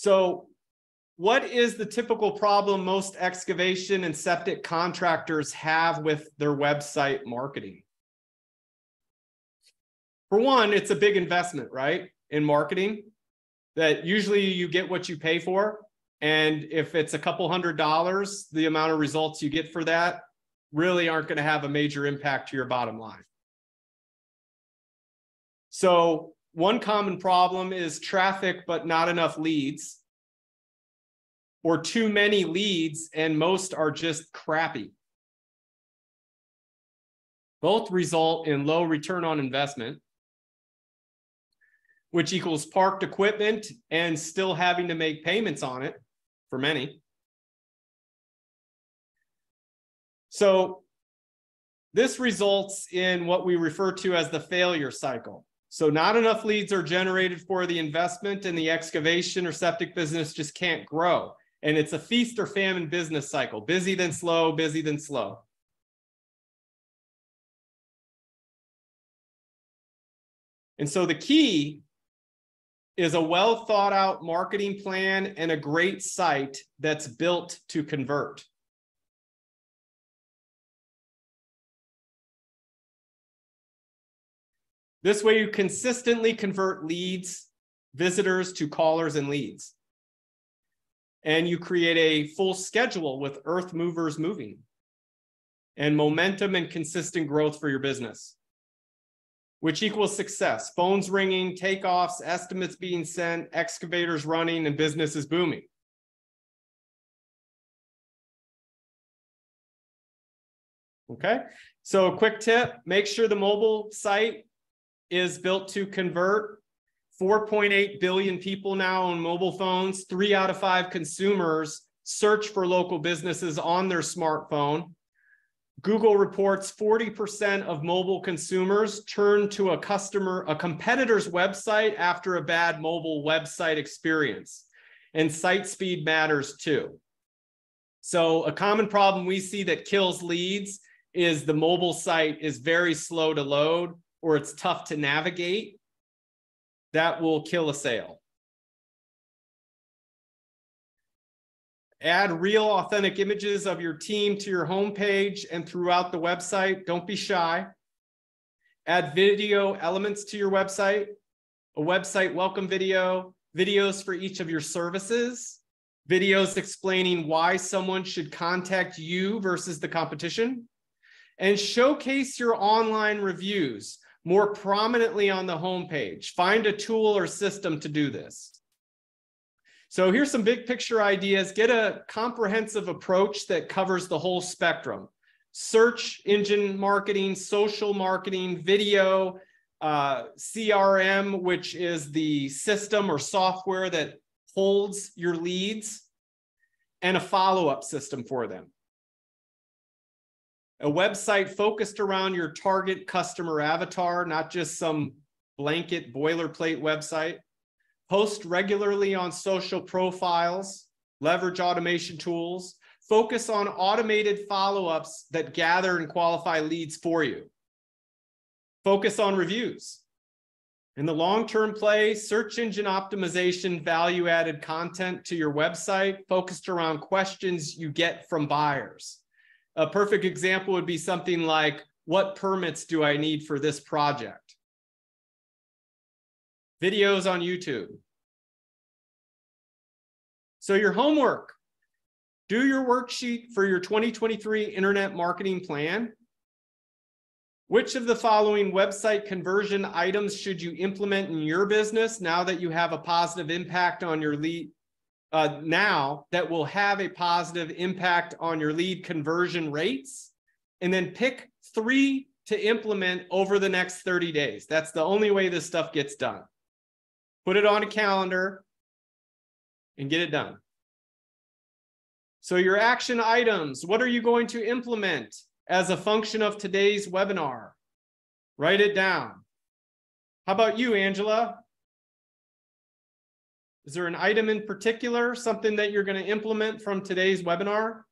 So what is the typical problem most excavation and septic contractors have with their website marketing? For one, it's a big investment, right? In marketing, that usually you get what you pay for. And if it's a couple $100, the amount of results you get for that really aren't going to have a major impact to your bottom line. So one common problem is traffic, but not enough leads, or too many leads, and most are just crappy. Both result in low return on investment, which equals parked equipment and still having to make payments on it for many. So this results in what we refer to as the failure cycle. So not enough leads are generated for the investment, and the excavation or septic business just can't grow. And it's a feast or famine business cycle, busy then slow, busy then slow. And so the key is a well thought out marketing plan and a great site that's built to convert. This way you consistently convert leads, visitors to callers and leads. And you create a full schedule with earth movers moving and momentum and consistent growth for your business, which equals success. Phones ringing, takeoffs, estimates being sent, excavators running, and business is booming. Okay, so a quick tip, make sure the mobile site is built to convert. 4.8 billion people now on mobile phones. 3 out of 5 consumers search for local businesses on their smartphone. Google reports 40% of mobile consumers turn to a competitor's website after a bad mobile website experience. And site speed matters too. So a common problem we see that kills leads is the mobile site is very slow to load, or it's tough to navigate. That will kill a sale. Add real authentic images of your team to your homepage and throughout the website. Don't be shy. Add video elements to your website, a website welcome video, videos for each of your services, videos explaining why someone should contact you versus the competition, and showcase your online reviews more prominently on the homepage. Find a tool or system to do this. So here's some big picture ideas. Get a comprehensive approach that covers the whole spectrum. Search engine marketing, social marketing, video, CRM, which is the system or software that holds your leads, and a follow-up system for them. A website focused around your target customer avatar, not just some blanket boilerplate website. Post regularly on social profiles, leverage automation tools, focus on automated follow-ups that gather and qualify leads for you. Focus on reviews. In the long-term play, search engine optimization, value-added content to your website focused around questions you get from buyers. A perfect example would be something like, what permits do I need for this project? Videos on YouTube. So your homework, do your worksheet for your 2023 Internet Marketing Plan. Which of the following website conversion items should you implement in your business now that you have a positive impact on your lead? Now that will have a positive impact on your lead conversion rates, and then pick 3 to implement over the next 30 days. That's the only way this stuff gets done. Put it on a calendar and get it done. So your action items, what are you going to implement as a function of today's webinar? Write it down. How about you, Angela? Is there an item in particular, something that you're going to implement from today's webinar?